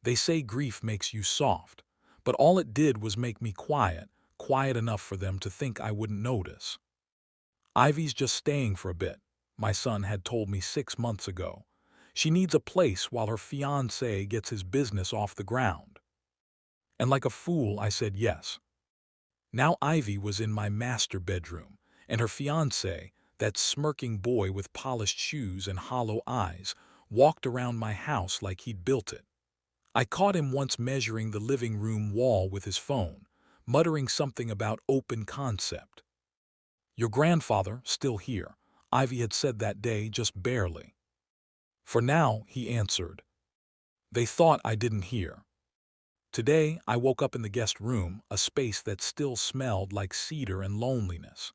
They say grief makes you soft, but all it did was make me quiet, quiet enough for them to think I wouldn't notice. Ivy's just staying for a bit, my son had told me 6 months ago. She needs a place while her fiancé gets his business off the ground. And like a fool, I said yes. Now Ivy was in my master bedroom, and her fiancé, that smirking boy with polished shoes and hollow eyes, walked around my house like he'd built it. I caught him once measuring the living room wall with his phone, muttering something about open concept. Your grandfather, still here, Ivy had said that day, just barely. For now, he answered. They thought I didn't hear. Today, I woke up in the guest room, a space that still smelled like cedar and loneliness.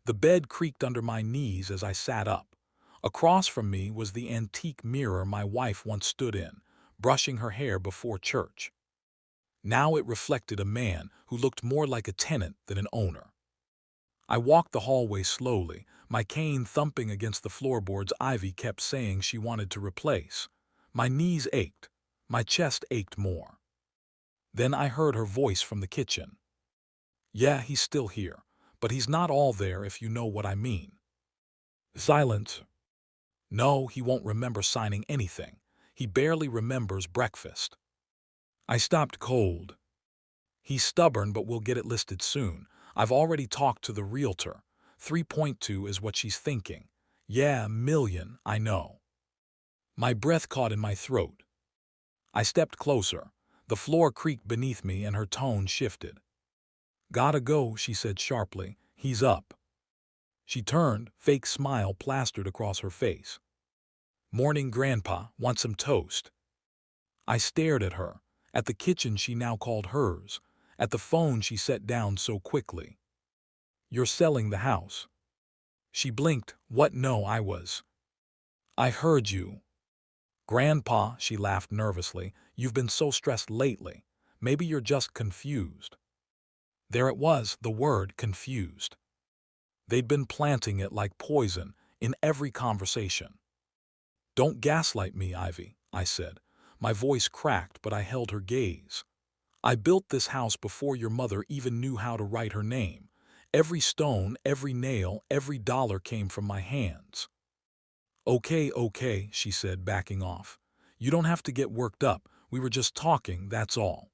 The bed creaked under my knees as I sat up. Across from me was the antique mirror my wife once stood in, brushing her hair before church. Now it reflected a man who looked more like a tenant than an owner. I walked the hallway slowly, my cane thumping against the floorboards Ivy kept saying she wanted to replace. My knees ached. My chest ached more. Then I heard her voice from the kitchen. Yeah, he's still here, but he's not all there if you know what I mean. Silence. No, he won't remember signing anything. He barely remembers breakfast. I stopped cold. He's stubborn, but we'll get it listed soon. I've already talked to the Realtor. 3.2 is what she's thinking. Yeah, million, I know. My breath caught in my throat. I stepped closer. The floor creaked beneath me and her tone shifted. Gotta go, she said sharply. He's up. She turned, fake smile plastered across her face. Morning, Grandpa. Want some toast? I stared at her. At the kitchen she now called hers. At the phone she set down so quickly. You're selling the house. She blinked. What? No, I was. I heard you. Grandpa, she laughed nervously, you've been so stressed lately. Maybe you're just confused. There it was, the word confused. They'd been planting it like poison in every conversation. Don't gaslight me, Ivy, I said. My voice cracked, but I held her gaze. I built this house before your mother even knew how to write her name. Every stone, every nail, every dollar came from my hands. Okay, she said, backing off. You don't have to get worked up. We were just talking, that's all.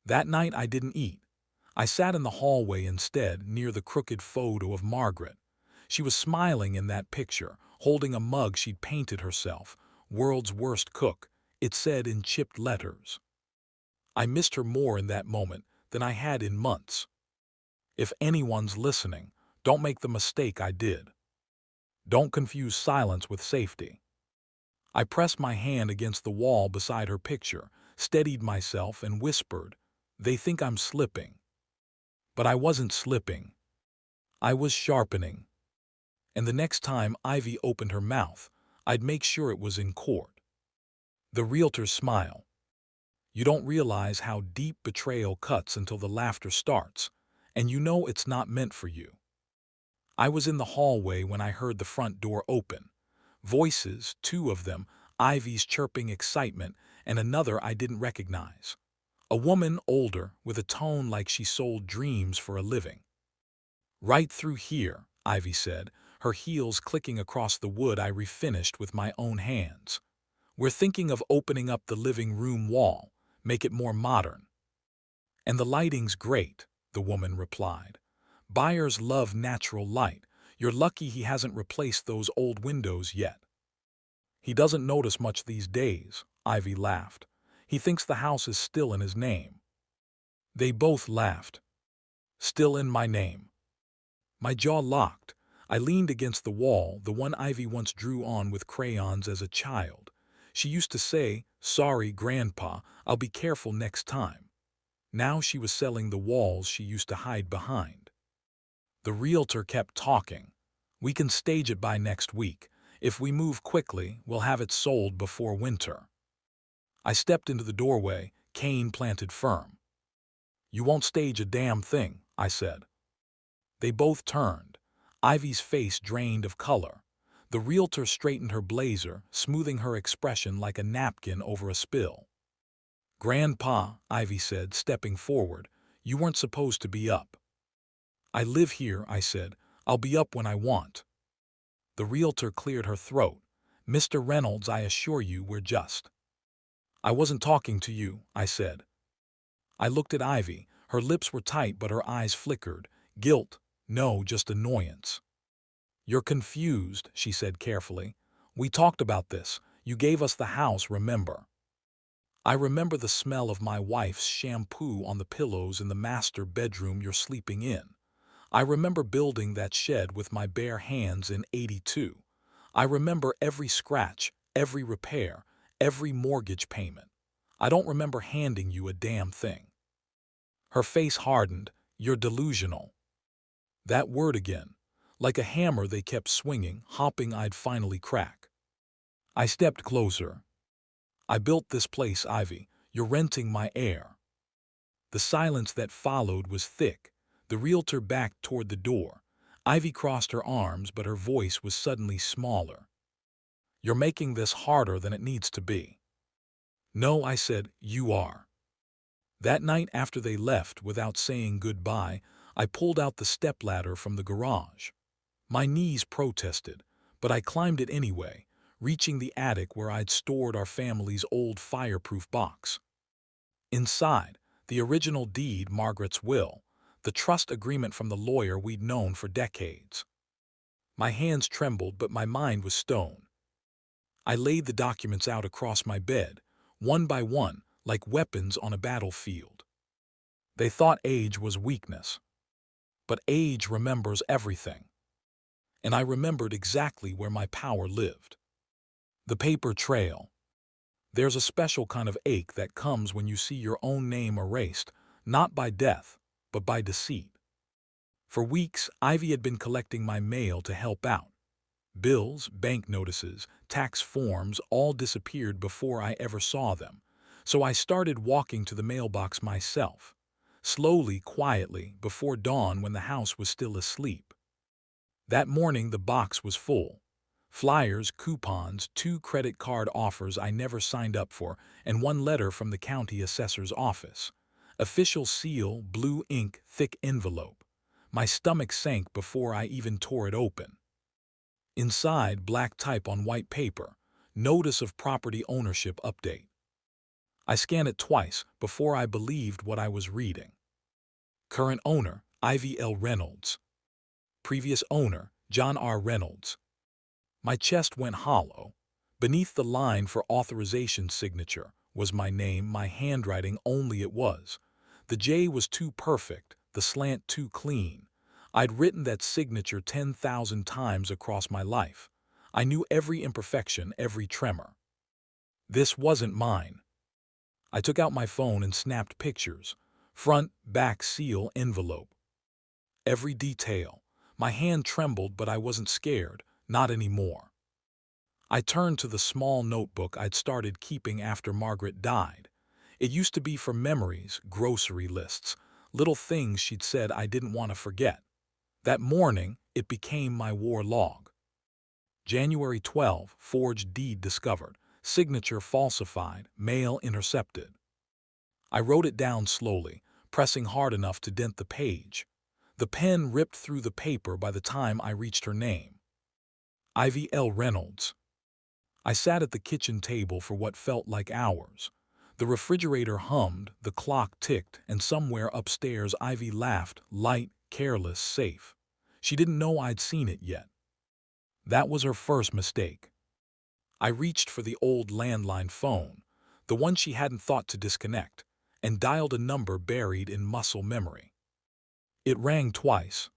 That night I didn't eat. I sat in the hallway instead, near the crooked photo of Margaret. She was smiling in that picture, holding a mug she'd painted herself. World's worst cook, it said in chipped letters. I missed her more in that moment than I had in months. If anyone's listening, don't make the mistake I did. Don't confuse silence with safety. I pressed my hand against the wall beside her picture, steadied myself, and whispered, they think I'm slipping. But I wasn't slipping. I was sharpening. And the next time Ivy opened her mouth, I'd make sure it was in court. The Realtor's smile. You don't realize how deep betrayal cuts until the laughter starts, and you know it's not meant for you. I was in the hallway when I heard the front door open. Voices, two of them, Ivy's chirping excitement, and another I didn't recognize. A woman older, with a tone like she sold dreams for a living. Right through here, Ivy said, her heels clicking across the wood I refinished with my own hands. We're thinking of opening up the living room wall, make it more modern. And the lighting's great, the woman replied. Buyers love natural light. You're lucky he hasn't replaced those old windows yet. He doesn't notice much these days, Ivy laughed. He thinks the house is still in his name. They both laughed. Still in my name. My jaw locked. I leaned against the wall, the one Ivy once drew on with crayons as a child. She used to say, sorry, Grandpa, I'll be careful next time. Now she was selling the walls she used to hide behind. The Realtor kept talking. We can stage it by next week. If we move quickly, we'll have it sold before winter. I stepped into the doorway, cane planted firm. You won't stage a damn thing, I said. They both turned. Ivy's face drained of color. The Realtor straightened her blazer, smoothing her expression like a napkin over a spill. "Grandpa," Ivy said, stepping forward, "you weren't supposed to be up." "I live here," I said. "I'll be up when I want." The realtor cleared her throat. "Mr. Reynolds, I assure you we're just—" "I wasn't talking to you," I said. I looked at Ivy. Her lips were tight but her eyes flickered. Guilt? No, just annoyance. "You're confused," she said carefully. "We talked about this. You gave us the house, remember?" "I remember the smell of my wife's shampoo on the pillows in the master bedroom you're sleeping in. I remember building that shed with my bare hands in '82. I remember every scratch, every repair, every mortgage payment. I don't remember handing you a damn thing." Her face hardened. "You're delusional." That word again. Like a hammer they kept swinging, hoping I'd finally crack. I stepped closer. "I built this place, Ivy. You're renting my air." The silence that followed was thick. The realtor backed toward the door. Ivy crossed her arms, but her voice was suddenly smaller. "You're making this harder than it needs to be." "No," I said, "you are." That night after they left, without saying goodbye, I pulled out the stepladder from the garage. My knees protested, but I climbed it anyway, reaching the attic where I'd stored our family's old fireproof box. Inside, the original deed, Margaret's will, the trust agreement from the lawyer we'd known for decades. My hands trembled, but my mind was stone. I laid the documents out across my bed, one by one, like weapons on a battlefield. They thought age was weakness. But age remembers everything. And I remembered exactly where my power lived. The paper trail. There's a special kind of ache that comes when you see your own name erased, not by death, but by deceit. For weeks, Ivy had been collecting my mail to help out. Bills, bank notices, tax forms all disappeared before I ever saw them, so I started walking to the mailbox myself, slowly, quietly, before dawn when the house was still asleep. That morning the box was full. Flyers, coupons, 2 credit card offers I never signed up for, and 1 letter from the county assessor's office. Official seal, blue ink, thick envelope. My stomach sank before I even tore it open. Inside, black type on white paper, notice of property ownership update. I scanned it twice before I believed what I was reading. Current owner, Ivy L. Reynolds. Previous owner, John R. Reynolds. My chest went hollow. Beneath the line for authorization signature was my name, my handwriting only it was. The J was too perfect, the slant too clean. I'd written that signature 10,000 times across my life. I knew every imperfection, every tremor. This wasn't mine. I took out my phone and snapped pictures. Front, back, seal, envelope. Every detail. My hand trembled, but I wasn't scared, not anymore. I turned to the small notebook I'd started keeping after Margaret died. It used to be for memories, grocery lists, little things she'd said I didn't want to forget. That morning, it became my war log. January 12, forged deed discovered, signature falsified, mail intercepted. I wrote it down slowly, pressing hard enough to dent the page. The pen ripped through the paper by the time I reached her name. Ivy L. Reynolds. I sat at the kitchen table for what felt like hours. The refrigerator hummed, the clock ticked, and somewhere upstairs Ivy laughed, light, careless, safe. She didn't know I'd seen it yet. That was her first mistake. I reached for the old landline phone, the one she hadn't thought to disconnect, and dialed a number buried in muscle memory. It rang twice.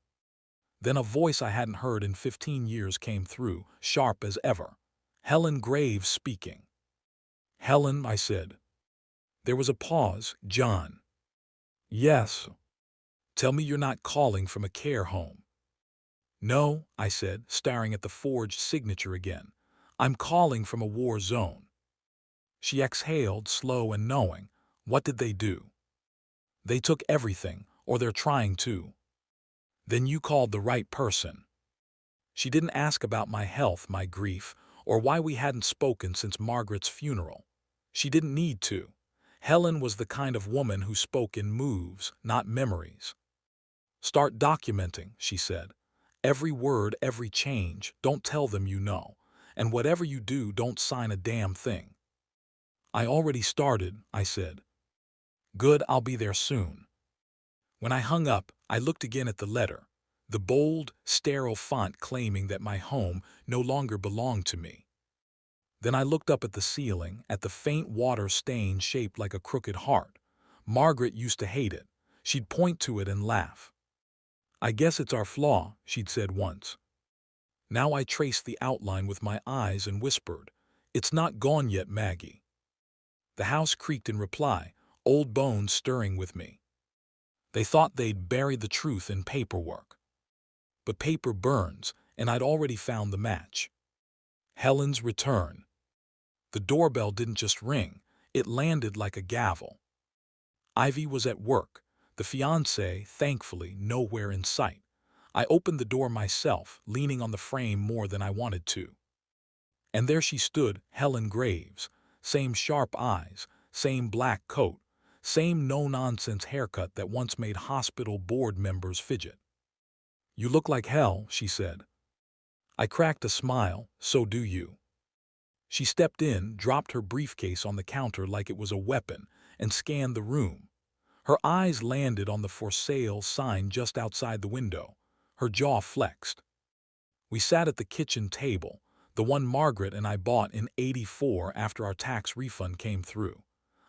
Then a voice I hadn't heard in 15 years came through, sharp as ever. "Helen Graves speaking." "Helen," I said. There was a pause. "John." "Yes." "Tell me you're not calling from a care home." "No," I said, staring at the forged signature again. "I'm calling from a war zone." She exhaled, slow and knowing. "What did they do?" "They took everything, or they're trying to." "Then you called the right person." She didn't ask about my health, my grief, or why we hadn't spoken since Margaret's funeral. She didn't need to. Helen was the kind of woman who spoke in moves, not memories. "Start documenting," she said. "Every word, every change, don't tell them you know. And whatever you do, don't sign a damn thing." "I already started," I said. "Good, I'll be there soon." When I hung up, I looked again at the letter, the bold, sterile font claiming that my home no longer belonged to me. Then I looked up at the ceiling, at the faint water stain shaped like a crooked heart. Margaret used to hate it. She'd point to it and laugh. "I guess it's our flaw," she'd said once. Now I traced the outline with my eyes and whispered, "It's not gone yet, Maggie." The house creaked in reply, old bones stirring with me. They thought they'd buried the truth in paperwork. But paper burns, and I'd already found the match. Helen's return. The doorbell didn't just ring, it landed like a gavel. Ivy was at work, the fiancé, thankfully, nowhere in sight. I opened the door myself, leaning on the frame more than I wanted to. And there she stood, Helen Graves. Same sharp eyes, same black coat, same no-nonsense haircut that once made hospital board members fidget. "You look like hell," she said. I cracked a smile, "So do you." She stepped in, dropped her briefcase on the counter like it was a weapon, and scanned the room. Her eyes landed on the "For Sale" sign just outside the window. Her jaw flexed. We sat at the kitchen table, the one Margaret and I bought in '84 after our tax refund came through.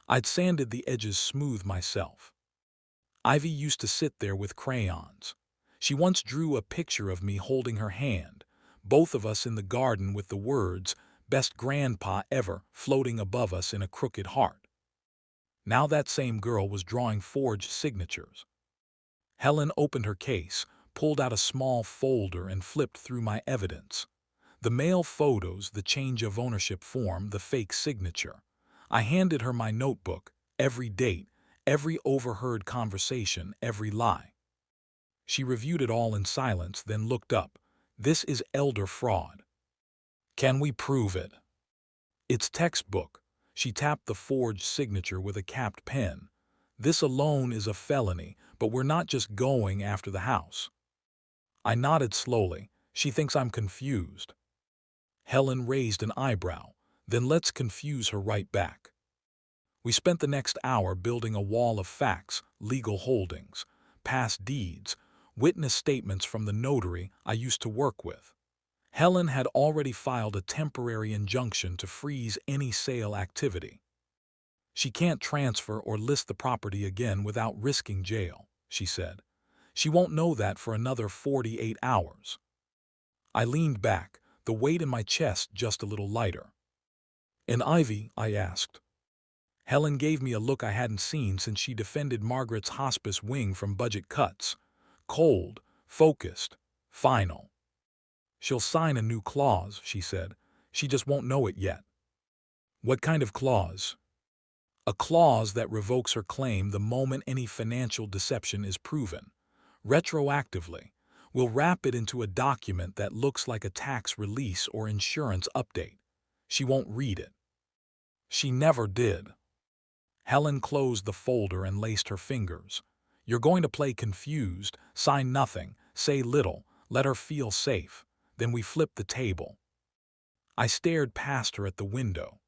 I'd sanded the edges smooth myself. Ivy used to sit there with crayons. She once drew a picture of me holding her hand, both of us in the garden with the words, "Best grandpa ever," floating above us in a crooked heart. Now that same girl was drawing forged signatures. Helen opened her case, pulled out a small folder and flipped through my evidence. The mail photos, the change of ownership form, the fake signature. I handed her my notebook, every date, every overheard conversation, every lie. She reviewed it all in silence, then looked up. "This is elder fraud. Can we prove it?" "It's textbook." She tapped the forged signature with a capped pen. "This alone is a felony, but we're not just going after the house." I nodded slowly. She thinks I'm confused. Helen raised an eyebrow. Then let's confuse her right back. We spent the next hour building a wall of facts, legal holdings, past deeds, witness statements from the notary I used to work with. Helen had already filed a temporary injunction to freeze any sale activity. "She can't transfer or list the property again without risking jail," she said. "She won't know that for another 48 hours." I leaned back, the weight in my chest just a little lighter. "And Ivy?" I asked. Helen gave me a look I hadn't seen since she defended Margaret's hospice wing from budget cuts. Cold, focused, final. "She'll sign a new clause," she said. "She just won't know it yet." "What kind of clause?" "A clause that revokes her claim the moment any financial deception is proven. Retroactively. We'll wrap it into a document that looks like a tax release or insurance update. She won't read it." She never did. Helen closed the folder and laced her fingers. "You're going to play confused, sign nothing, say little, let her feel safe." Then we flipped the table. I stared past her at the window.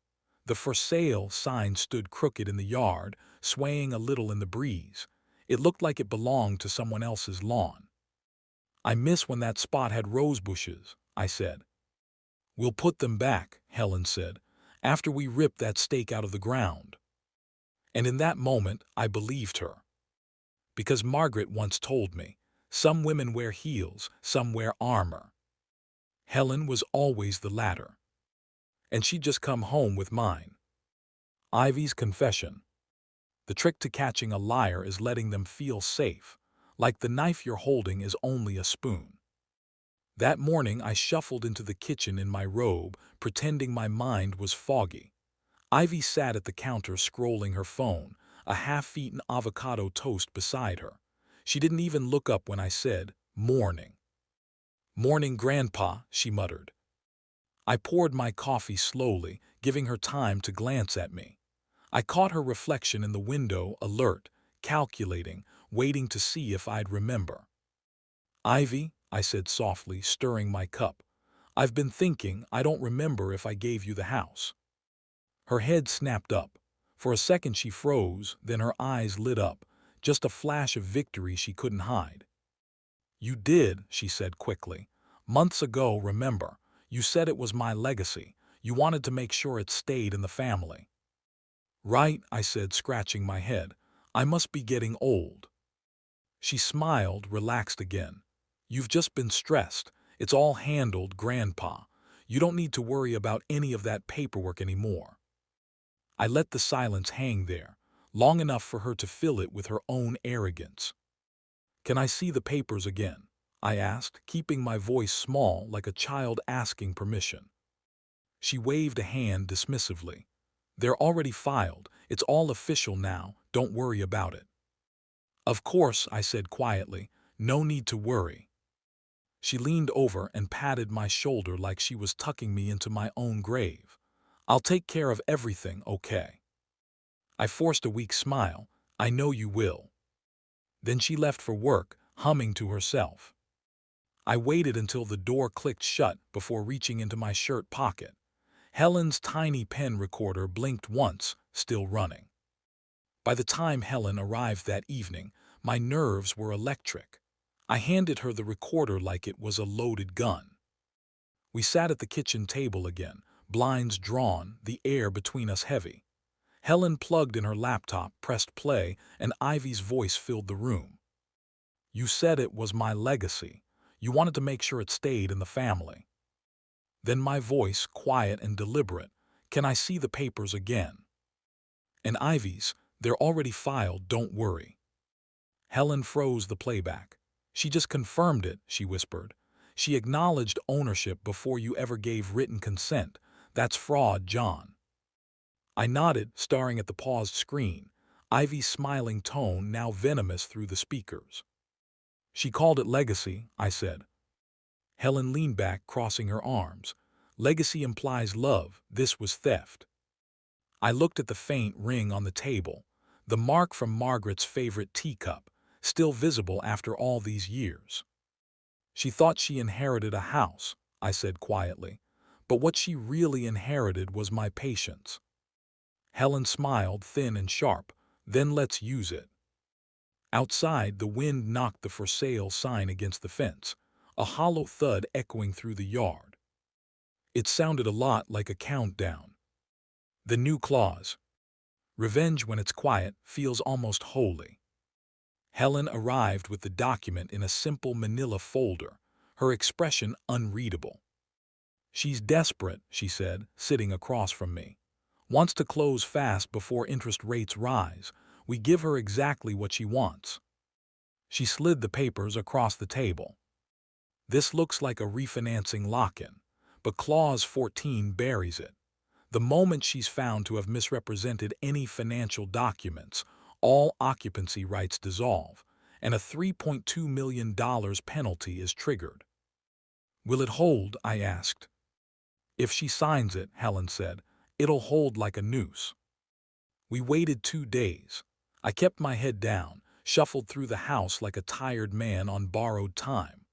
The "For Sale" sign stood crooked in the yard, swaying a little in the breeze. It looked like it belonged to someone else's lawn. "I miss when that spot had rose bushes," I said. "We'll put them back," Helen said, "after we rip that stake out of the ground." And in that moment, I believed her. Because Margaret once told me, some women wear heels, some wear armor. Helen was always the latter. And she'd just come home with mine. Ivy's confession. The trick to catching a liar is letting them feel safe, like the knife you're holding is only a spoon. That morning I shuffled into the kitchen in my robe, pretending my mind was foggy. Ivy sat at the counter scrolling her phone, a half-eaten avocado toast beside her. She didn't even look up when I said, "Morning." "Morning, Grandpa," she muttered. I poured my coffee slowly, giving her time to glance at me. I caught her reflection in the window, alert, calculating, waiting to see if I'd remember. "Ivy," I said softly, stirring my cup, "I've been thinking. I don't remember if I gave you the house." Her head snapped up. For a second she froze, then her eyes lit up, just a flash of victory she couldn't hide. "You did," she said quickly. "Months ago, remember? You said it was my legacy. You wanted to make sure it stayed in the family." "Right," I said, scratching my head. "I must be getting old." She smiled, relaxed again. "You've just been stressed. It's all handled, Grandpa. You don't need to worry about any of that paperwork anymore." I let the silence hang there, long enough for her to fill it with her own arrogance. "Can I see the papers again?" I asked, keeping my voice small like a child asking permission. She waved a hand dismissively. "They're already filed. It's all official now. Don't worry about it." "Of course," I said quietly. "No need to worry." She leaned over and patted my shoulder like she was tucking me into my own grave. "I'll take care of everything, okay?" I forced a weak smile. "I know you will." Then she left for work, humming to herself. I waited until the door clicked shut before reaching into my shirt pocket. Helen's tiny pen recorder blinked once, still running. By the time Helen arrived that evening, my nerves were electric. I handed her the recorder like it was a loaded gun. We sat at the kitchen table again, blinds drawn, the air between us heavy. Helen plugged in her laptop, pressed play, and Ivy's voice filled the room. "You said it was my legacy. You wanted to make sure it stayed in the family." Then my voice, quiet and deliberate, "Can I see the papers again?" "And Ivy's, they're already filed, don't worry." Helen froze the playback. "She just confirmed it," she whispered. "She acknowledged ownership before you ever gave written consent. That's fraud, John." I nodded, staring at the paused screen, Ivy's smiling tone now venomous through the speakers. "She called it legacy," I said. Helen leaned back, crossing her arms. "Legacy implies love. This was theft." I looked at the faint ring on the table, the mark from Margaret's favorite teacup, still visible after all these years. "She thought she inherited a house," I said quietly, "but what she really inherited was my patience." Helen smiled, thin and sharp. "Then let's use it." Outside, the wind knocked the "for sale" sign against the fence, a hollow thud echoing through the yard. It sounded a lot like a countdown. The new clause. "Revenge when it's quiet feels almost holy." Helen arrived with the document in a simple manila folder, her expression unreadable. "She's desperate," she said, sitting across from me. "Wants to close fast before interest rates rise. We give her exactly what she wants." She slid the papers across the table. "This looks like a refinancing lock-in, but Clause 14 buries it. The moment she's found to have misrepresented any financial documents, all occupancy rights dissolve, and a $3.2 million penalty is triggered." "Will it hold?" I asked. "If she signs it," Helen said, "it'll hold like a noose." We waited 2 days. I kept my head down, shuffled through the house like a tired man on borrowed time.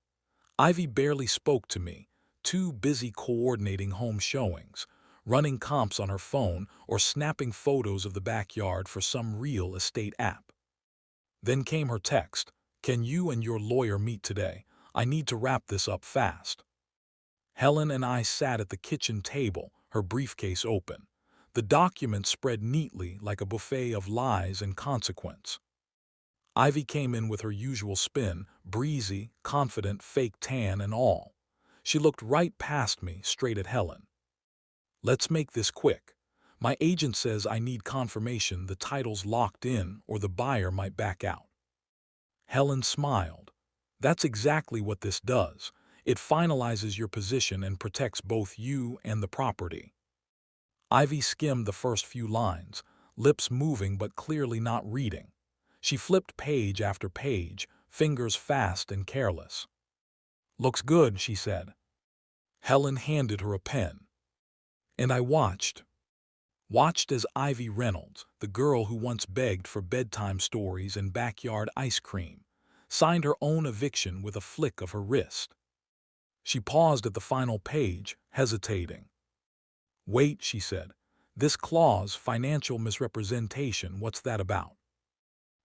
Ivy barely spoke to me, too busy coordinating home showings, running comps on her phone, or snapping photos of the backyard for some real estate app. Then came her text, "Can you and your lawyer meet today? I need to wrap this up fast." Helen and I sat at the kitchen table, her briefcase open. The document spread neatly like a buffet of lies and consequence. Ivy came in with her usual spin, breezy, confident, fake tan and all. She looked right past me, straight at Helen. "Let's make this quick. My agent says I need confirmation the title's locked in or the buyer might back out." Helen smiled. "That's exactly what this does. It finalizes your position and protects both you and the property." Ivy skimmed the first few lines, lips moving but clearly not reading. She flipped page after page, fingers fast and careless. "Looks good," she said. Helen handed her a pen. And I watched. watched as Ivy Reynolds, the girl who once begged for bedtime stories and backyard ice cream, signed her own eviction with a flick of her wrist. She paused at the final page, hesitating. "Wait," she said. "This clause, financial misrepresentation, what's that about?"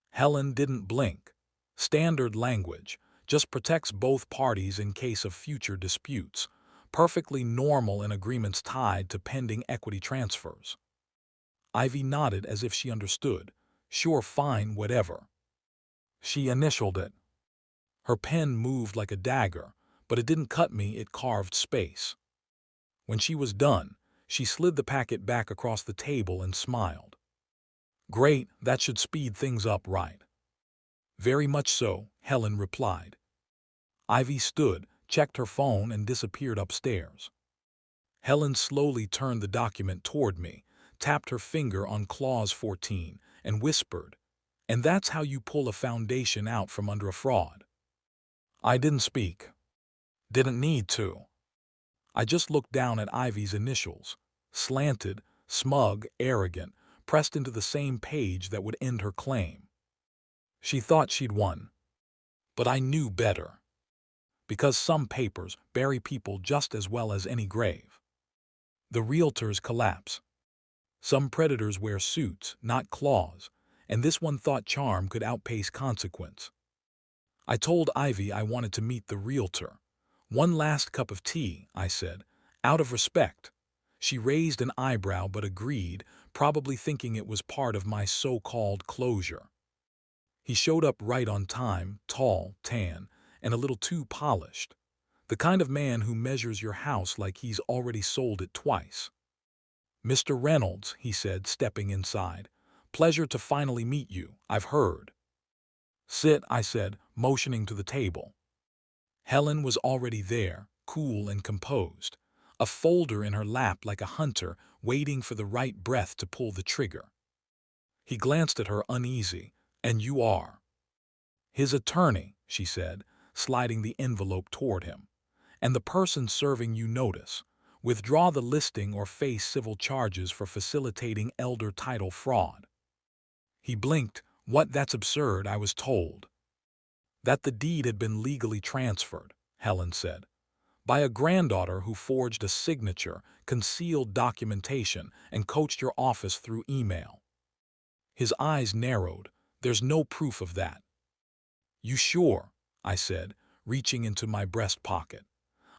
Helen didn't blink. "Standard language. Just protects both parties in case of future disputes. Perfectly normal in agreements tied to pending equity transfers." Ivy nodded as if she understood. "Sure, fine, whatever." She initialed it. Her pen moved like a dagger, but it didn't cut me, it carved space. When she was done, she slid the packet back across the table and smiled. "Great, that should speed things up, right?" "Very much so," Helen replied. Ivy stood, checked her phone, and disappeared upstairs. Helen slowly turned the document toward me, tapped her finger on Clause 14, and whispered, "And that's how you pull a foundation out from under a fraud." I didn't speak. Didn't need to. I just looked down at Ivy's initials, slanted, smug, arrogant, pressed into the same page that would end her claim. She thought she'd won. But I knew better. Because some papers bury people just as well as any grave. The Realtors collapse. Some predators wear suits, not claws, and this one thought charm could outpace consequence. I told Ivy I wanted to meet the Realtor. "One last cup of tea," I said, out of respect. She raised an eyebrow but agreed, probably thinking it was part of my so-called closure. He showed up right on time, tall, tan, and a little too polished. The kind of man who measures your house like he's already sold it twice. "Mr. Reynolds," he said, stepping inside. "Pleasure to finally meet you, I've heard." "Sit," I said, motioning to the table. Helen was already there, cool and composed, a folder in her lap like a hunter waiting for the right breath to pull the trigger. He glanced at her uneasy. "And you are?" "His attorney," she said, sliding the envelope toward him. "And the person serving you notice. Withdraw the listing or face civil charges for facilitating elder title fraud." He blinked. "What? That's absurd, I was told." "That the deed had been legally transferred," Helen said, "by a granddaughter who forged a signature, concealed documentation, and coached your office through email." His eyes narrowed. "There's no proof of that." "You sure?" I said, reaching into my breast pocket.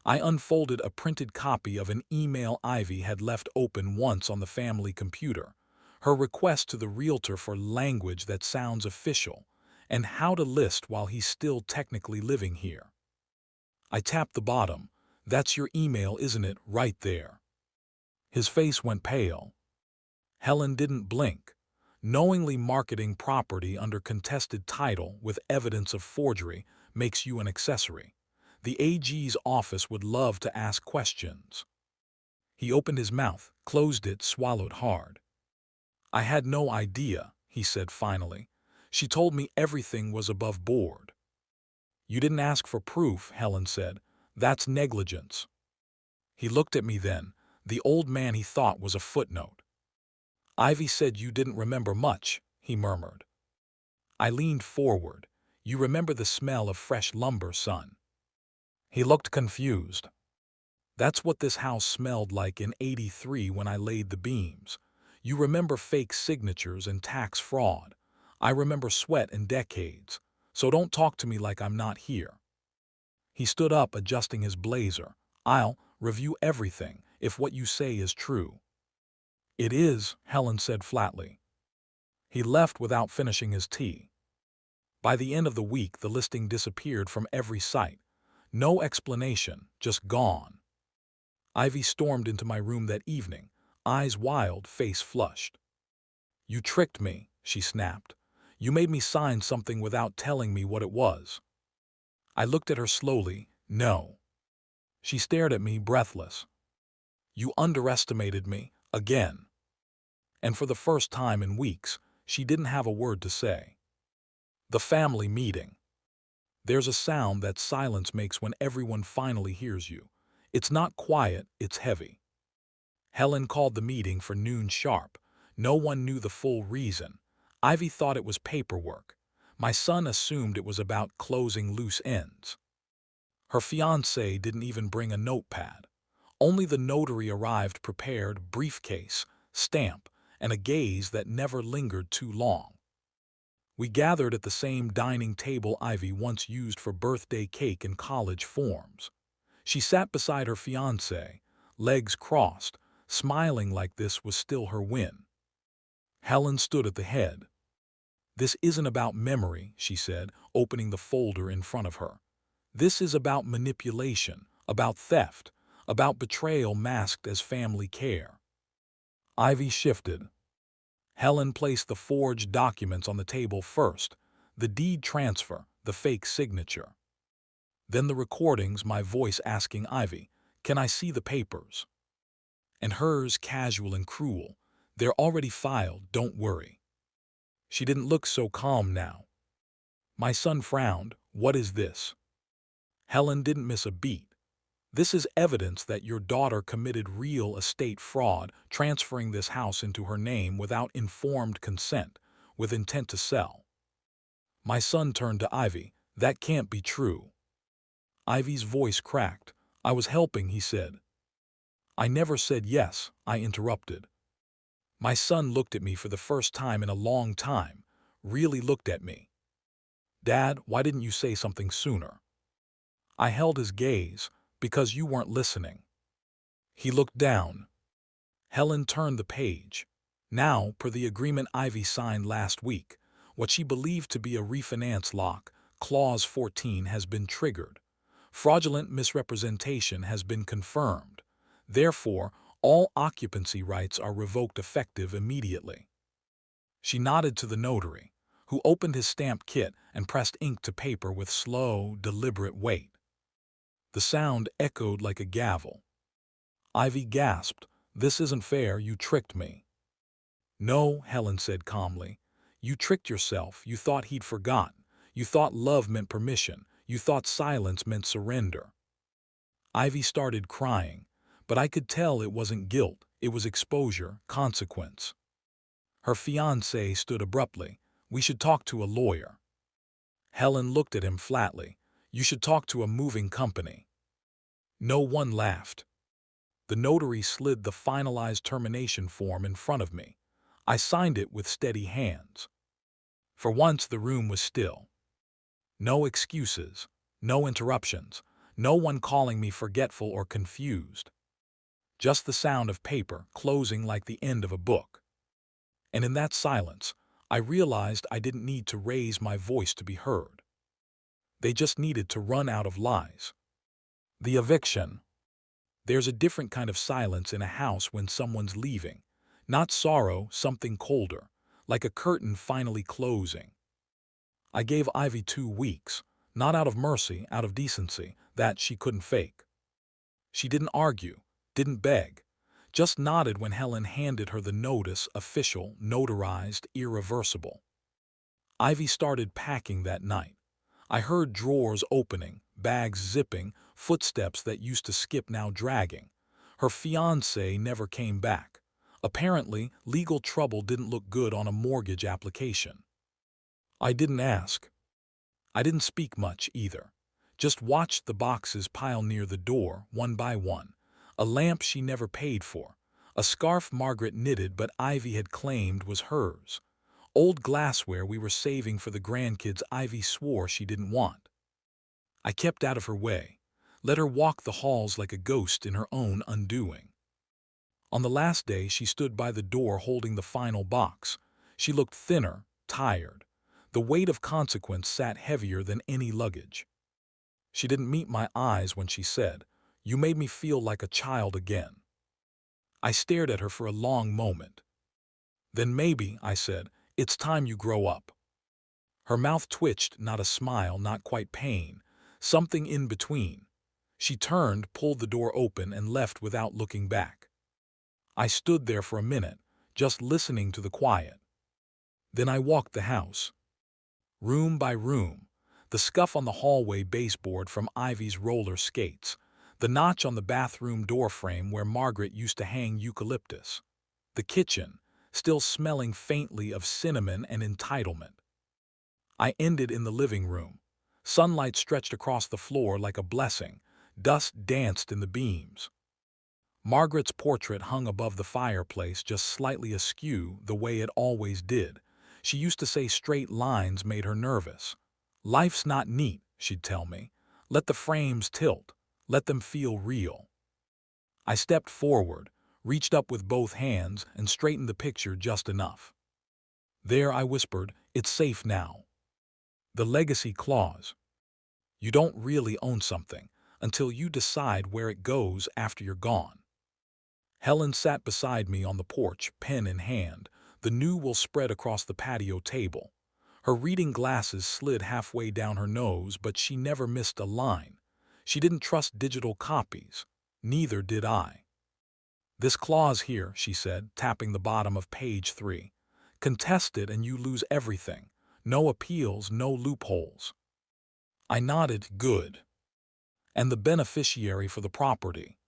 I unfolded a printed copy of an email Ivy had left open once on the family computer. Her request to the Realtor for language that sounds official, and how to list while he's still technically living here. I tapped the bottom. "That's your email, isn't it, right there?" His face went pale. Helen didn't blink. Knowingly marketing property under contested title with evidence of forgery makes you an accessory. The AG's office would love to ask questions. He opened his mouth, closed it, swallowed hard. "I had no idea," he said finally. "She told me everything was above board." "You didn't ask for proof," Helen said. "That's negligence." He looked at me then, the old man he thought was a footnote. "Ivy said you didn't remember much," he murmured. I leaned forward. "You remember the smell of fresh lumber, son." He looked confused. "That's what this house smelled like in '83 when I laid the beams. You remember fake signatures and tax fraud. I remember sweat and decades. So don't talk to me like I'm not here." He stood up, adjusting his blazer. "I'll review everything if what you say is true." "It is," Helen said flatly. He left without finishing his tea. By the end of the week, the listing disappeared from every site. No explanation, just gone. Ivy stormed into my room that evening, eyes wild, face flushed. "You tricked me," she snapped. "You made me sign something without telling me what it was." I looked at her slowly. "No." She stared at me, breathless. "You underestimated me, again." And for the first time in weeks, she didn't have a word to say. The family meeting. There's a sound that silence makes when everyone finally hears you. It's not quiet, it's heavy. Helen called the meeting for noon sharp, No one knew the full reason. Ivy thought it was paperwork. My son assumed it was about closing loose ends. Her fiancé didn't even bring a notepad. Only the notary arrived prepared, briefcase, stamp, and a gaze that never lingered too long. We gathered at the same dining table Ivy once used for birthday cake and college forms. She sat beside her fiancé, legs crossed, smiling like this was still her win. Helen stood at the head. "This isn't about memory," she said, opening the folder in front of her. "This is about manipulation, about theft, about betrayal masked as family care." Ivy shifted. Helen placed the forged documents on the table first, the deed transfer, the fake signature. Then the recordings, my voice asking Ivy, "Can I see the papers?" And hers casual and cruel, "They're already filed, don't worry." She didn't look so calm now. My son frowned. "What is this?" Helen didn't miss a beat. "This is evidence that your daughter committed real estate fraud, transferring this house into her name without informed consent, with intent to sell." My son turned to Ivy. "That can't be true." Ivy's voice cracked. "I was helping," he said. "I never said yes," I interrupted. My son looked at me for the first time in a long time, really looked at me. "Dad, why didn't you say something sooner?" I held his gaze. "Because you weren't listening." He looked down. Helen turned the page. Now, per the agreement Ivy signed last week, what she believed to be a refinance lock, Clause 14, has been triggered. Fraudulent misrepresentation has been confirmed. Therefore, all occupancy rights are revoked effective immediately. She nodded to the notary, who opened his stamp kit and pressed ink to paper with slow, deliberate weight. The sound echoed like a gavel. Ivy gasped. "This isn't fair, you tricked me." "No," Helen said calmly. "You tricked yourself. You thought he'd forgotten. You thought love meant permission. You thought silence meant surrender." Ivy started crying, but I could tell it wasn't guilt. It was exposure, consequence. Her fiancé stood abruptly. "We should talk to a lawyer." Helen looked at him flatly. "You should talk to a moving company." No one laughed. The notary slid the finalized termination form in front of me. I signed it with steady hands. For once the room was still. No excuses, no interruptions, no one calling me forgetful or confused. Just the sound of paper closing like the end of a book. And in that silence, I realized I didn't need to raise my voice to be heard. They just needed to run out of lies. The eviction. There's a different kind of silence in a house when someone's leaving. Not sorrow, something colder, like a curtain finally closing. I gave Ivy 2 weeks, not out of mercy, out of decency, that she couldn't fake. She didn't argue, didn't beg, just nodded when Helen handed her the notice, official, notarized, irreversible. Ivy started packing that night. I heard drawers opening, bags zipping, footsteps that used to skip now dragging. Her fiancé never came back. Apparently, legal trouble didn't look good on a mortgage application. I didn't ask. I didn't speak much either. Just watched the boxes pile near the door, one by one. A lamp she never paid for. A scarf Margaret knitted but Ivy had claimed was hers. Old glassware we were saving for the grandkids Ivy swore she didn't want. I kept out of her way, let her walk the halls like a ghost in her own undoing. On the last day she stood by the door holding the final box. She looked thinner, tired. The weight of consequence sat heavier than any luggage. She didn't meet my eyes when she said, "You made me feel like a child again." I stared at her for a long moment. "Then maybe," I said, "it's time you grow up." Her mouth twitched, not a smile, not quite pain, something in between. She turned, pulled the door open, and left without looking back. I stood there for a minute, just listening to the quiet. Then I walked the house. Room by room, the scuff on the hallway baseboard from Ivy's roller skates, the notch on the bathroom doorframe where Margaret used to hang eucalyptus, the kitchen, still smelling faintly of cinnamon and entitlement. I ended in the living room. Sunlight stretched across the floor like a blessing. Dust danced in the beams. Margaret's portrait hung above the fireplace, just slightly askew, the way it always did. She used to say straight lines made her nervous. "Life's not neat," she'd tell me. "Let the frames tilt. Let them feel real." I stepped forward, reached up with both hands, and straightened the picture just enough. "There," I whispered, "it's safe now." The legacy clause. You don't really own something until you decide where it goes after you're gone. Helen sat beside me on the porch, pen in hand. The new will spread across the patio table. Her reading glasses slid halfway down her nose, but she never missed a line. She didn't trust digital copies. Neither did I. "This clause here," she said, tapping the bottom of page 3. "Contest it and you lose everything. No appeals, no loopholes." I nodded. "Good. And the beneficiary for the property?"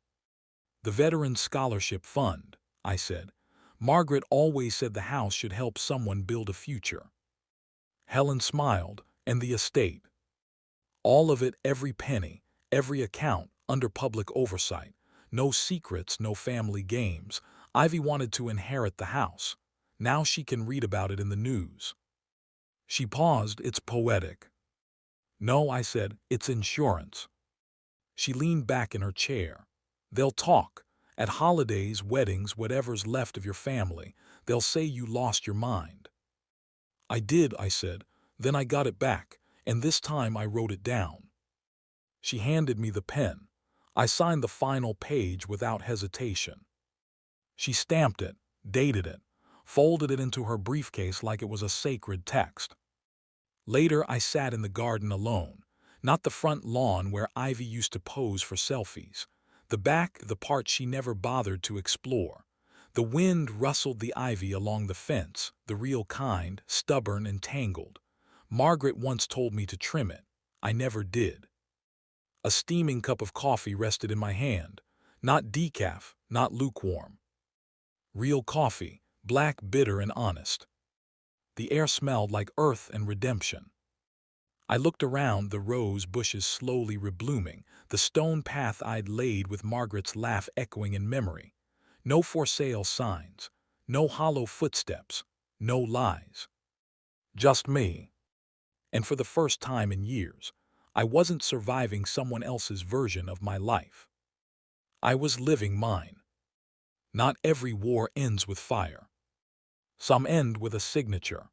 "The Veterans Scholarship Fund," I said. "Margaret always said the house should help someone build a future." Helen smiled. "And the estate?" "All of it, every penny, every account, under public oversight. No secrets, no family games. Ivy wanted to inherit the house. Now she can read about it in the news." She paused. "It's poetic." "No," I said, "it's insurance." She leaned back in her chair. "They'll talk. At holidays, weddings, whatever's left of your family, they'll say you lost your mind." "I did," I said. "Then I got it back, and this time I wrote it down." She handed me the pen. I signed the final page without hesitation. She stamped it, dated it, folded it into her briefcase like it was a sacred text. Later, I sat in the garden alone. Not the front lawn where Ivy used to pose for selfies. The back, the part she never bothered to explore. The wind rustled the ivy along the fence, the real kind, stubborn and tangled. Margaret once told me to trim it. I never did. A steaming cup of coffee rested in my hand. Not decaf, not lukewarm. Real coffee, black, bitter, and honest. The air smelled like earth and redemption. I looked around, the rose bushes slowly reblooming, the stone path I'd laid with Margaret's laugh echoing in memory. No for sale signs, no hollow footsteps, no lies. Just me. And for the first time in years, I wasn't surviving someone else's version of my life. I was living mine. Not every war ends with fire. Some end with a signature.